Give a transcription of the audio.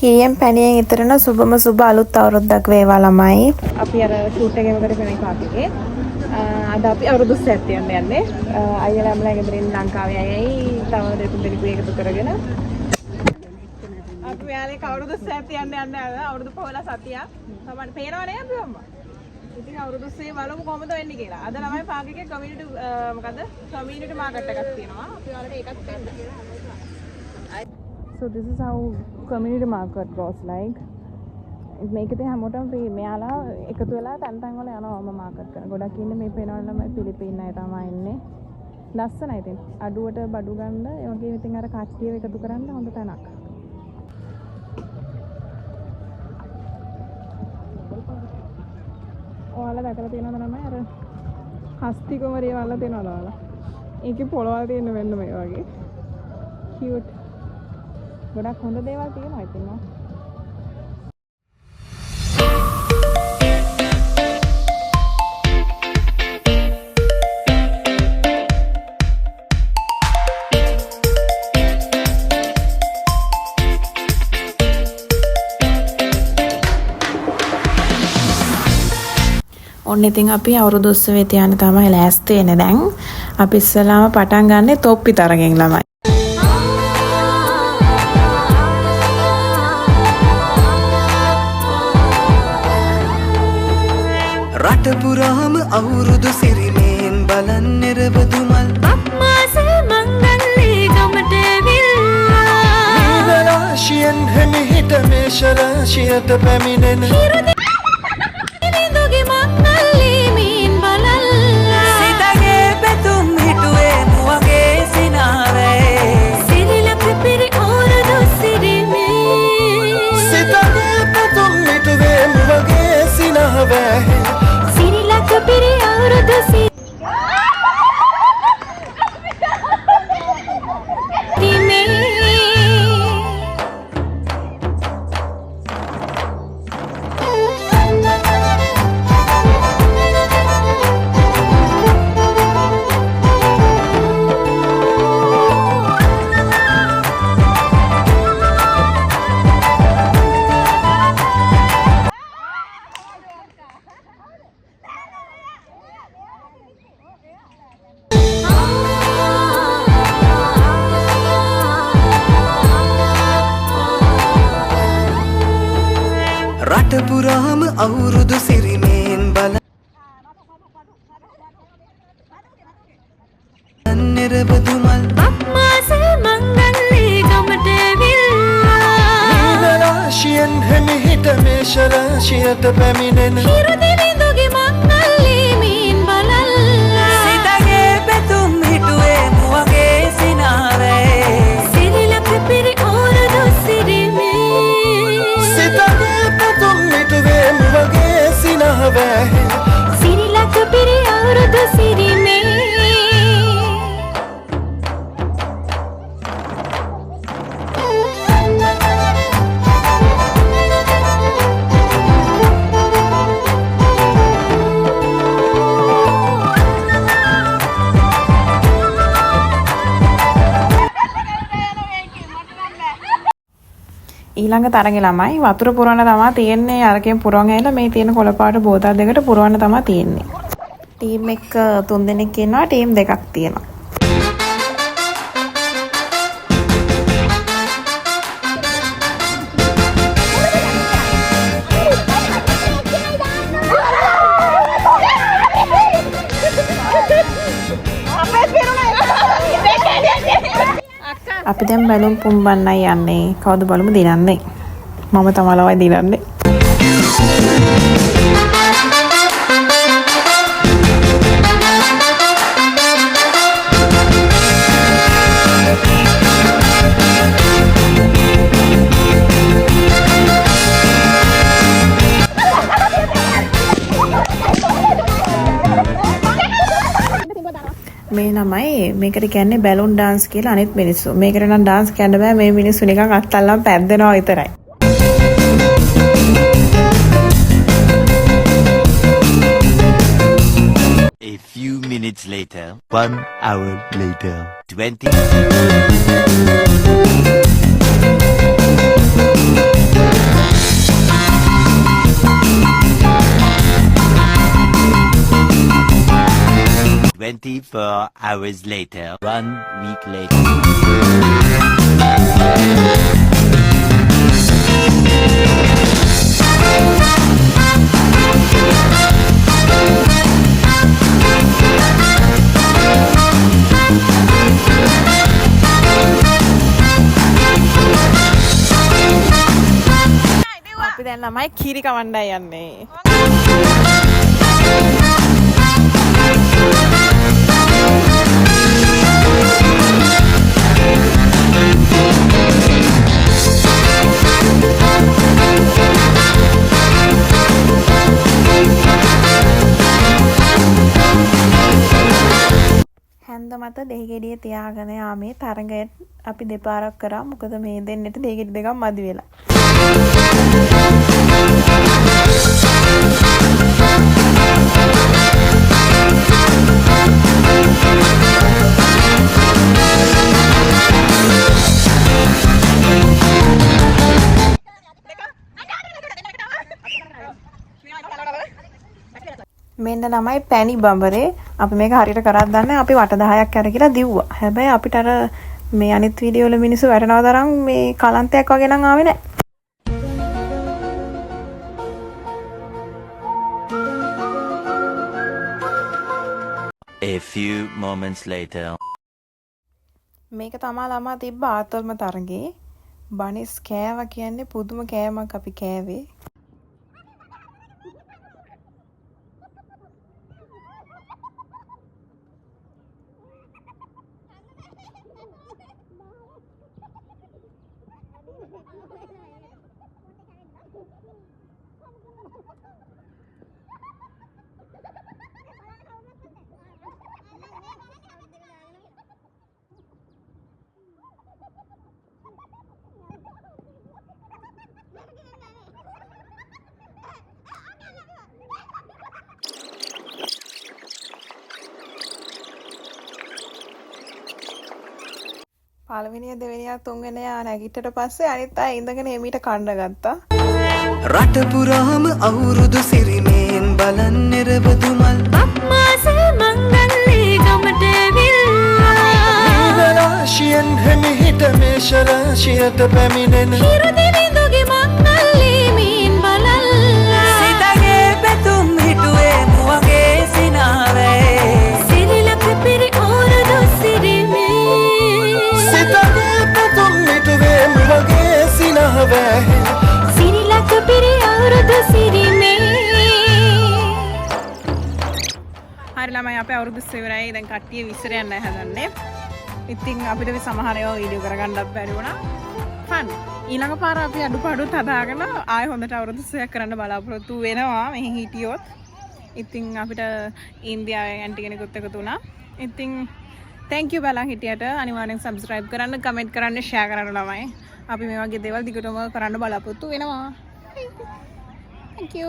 කිරියෙන් පැණියෙන් ඉතරන සුබම සුබ අලුත් අවුරුද්දක් වේවා ළමයි. අපි අර ෂූට් එකේම කරගෙන පාකේ. අද අපි අවුරුදු 30ක් යන්නේ. අයියලා අම්මලා ගෙදරින් ලංකාවේ අයයි තව දෙතුන් එකතු කරගෙන. අපි යාලේ අවුරුදු 30ක් යන්නේ අවුරුදු 15 සතියක්. තමයි පේනවනේ අපි අම්මා. ඉතින් අවුරුදු 30 බලමු කොහොමද වෙන්නේ කියලා. අද ළමයි පාකේ කමියුනිටි මොකද්ද? කමියුනිටි මාකට් එකක් තියෙනවා. අපි ඔයාලට ඒකත් දෙන්න. So this is how community market goes like. මේකේ හැමෝටම free. මෙයාලා එකතු වෙලා තැන් තැන් වල යනවා ඔම මාකට් කරන. ගොඩක් ඉන්නේ මේ පේනවලම පිලිපීන් අය තමයි ඉන්නේ. ලස්සනයි ඉතින්. අඩුවට බඩු ගන්න ඒ වගේම ඉතින් අර කට්ටියව එකතු කරන්න හොඳ තැනක්. ඔයාලා දැකලා තියෙනවද නම අර හස්ති කුමරිය වල තියෙනවද ඔයාලා? ඒකේ පොළවල් තියෙන වෙන්න මේ වගේ. cute. ගොඩක් හොඳ දේවල් තියෙනවා ඉතින් නෝ. ඔන්න ඉතින් අපි අවුරුදු උත්සවයේ තියන්න තමයි ලෑස්ති වෙන්නේ දැන්. අපි ඉස්සලාම පටන් ගන්නෙ තොප්පි තරගෙන් ළමයි. රට පුරාම අවුරුදු සිරිමෙන් බලන් නිරබදුමල් අප්මාස මංගල්ලේ ගමට ඇවිල්ලා රාශියෙන් හිමිහිට මේෂ රාශියට පැමිණෙන හිරුදිවිඳුගේ මංගල්ලේ මීන් බලල්ලා සිතගේ පැතුම් හිටුවේ මුවගේ සිනාවේ සිරිලක පිරි අවුරුදු සිරිමේ සිතගේ පැතුම් හිටුවේ මුවගේ සිනාවේ සිරිලක පිරි අවුරුදු සිරිමේ රට පුරාම අවුරුදු සිරිමෙන් බලන් නිරබදුමල් අප්මාස මංගල්ලේ ගමට ඇවිල්ලා රාශියෙන් හිමිහිට මේෂ රාශියට පැමිණෙන හිරුදිවිඳුගේ මංගල්ලේ මීන් බලල්ලා සිතගේ පැතුම් හිටුවේ මුවගේ සිනාවේ සිරිලක පිරි අවුරුදු සිරිමේ සිතගේ පැතුම් හිටුවේ මුවගේ සිනාවේ සිරිලක පිරි අවුරුදු සිරිමේ ඊළඟ තරගේ ළමයි වතුර පුරවන්න තමයි තියෙන්නේ. අරකින් පුරවන් ඇවිල්ලා මේ තියෙන කොළපාට බෝතල් දෙකට පුරවන්න තමයි තියෙන්නේ. ටීම් එක 3 දෙනෙක් ඉන්නවා. ටීම් 2ක් තියෙනවා. අපි දැන් බැලුම් පුම්බන්නයි යන්නේ. කවුද බලමු දිනන්නේ? මම තමලවයි දිනන්නේ. මේ ළමයි මේකට කියන්නේ බැලුන් ඩාන්ස් කියලා අනිත් මිනිස්සු. මේකට නම් ඩාන්ස් කියන්න බෑ. මේ මිනිස්සු නිකන් අත්තල්ලම් පැද්දෙනවා විතරයි. A few minutes later, 1 hour later, 20. 24 hours later. 1 week later. අපි දැන් ළමයි කිරි කවණ්ඩයි යන්නේ. හැන්ද මත දෙහිගෙඩිය තියාගෙන යාමේ තරඟයට අපි දෙපාරක් කරා. මොකද මේ දෙන්නෙට දෙහිගෙඩි දෙකක් මදි වෙලා. මෙන්න තමයි පැණි බඹරේ. අපි මේක හරියට කරත් දන්නේ අපි වට 10ක් කර කියලා දිව්වා. හැබැයි අපිට අර මේ අනිත් වීඩියෝ වල මිනිස්සු වැටෙනවා තරම් මේ කලන්තයක් වගේ නම් ආවේ නැහැ. A few moments later. මේක තමා ළමා තිබ්බ ආතල්ම තරගේ. බනිස් කෑවා කියන්නේ පුදුම කෑමක් අපි කෑවේ. පළවෙනිය දෙවෙනිය තුන්වෙනිය නැගිටට පස්සේ අනිත් අය ඉඳගෙන එමීට කන්න ගත්තා. රට පුරාම අවුරුදු සිරිමේන් බලන් නිරබදුමල් අම්මාසේ මංගල්ලේ ගමට ඇවිල්ලා රාශියෙන් හැමිහිට මේෂ රාශියට පැමිණෙන හිරු දෙවිඳුගේ මංගල්ලේ මීන් බලල්ලා සිතගේ පැතුම් හිටුවේ මුවගේ සිනාවේ සිරිලක පිරි ඕරුදු සිරිමේ සිතගේ පැතුම් හිටුවේ මුවගේ සිනාවේ සිරිලක පිරි අවුරුදු සිරිමේ හරි ළමයි අපේ අවුරුදු ඉවරයි. දැන් කට්ටිය විසිර යන්න හදන්නේ. ඉතින් අපිට සමහර ඒවා වීඩියෝ කරගන්නත් බැරි වුණා. ෆන්. ඊළඟ පාර අපි අඩුපාඩු හදාගෙන ආයෙ හොඳට අවුරුදු 100ක් කරන්න බලාපොරොත්තු වෙනවා මෙහි හිටියොත්. ඉතින් අපිට ඉන්දියාවේ ඇන්ටි කෙනෙකුත් එකතු වුණා. ඉතින් thank you බලන් හිටියට අනිවාර්යෙන් subscribe කරන්න, comment කරන්න, share කරන්න ළමයි. අපි මේ වගේ දේවල් දිගටම කරන්න බලාපොරොත්තු වෙනවා. Thank you.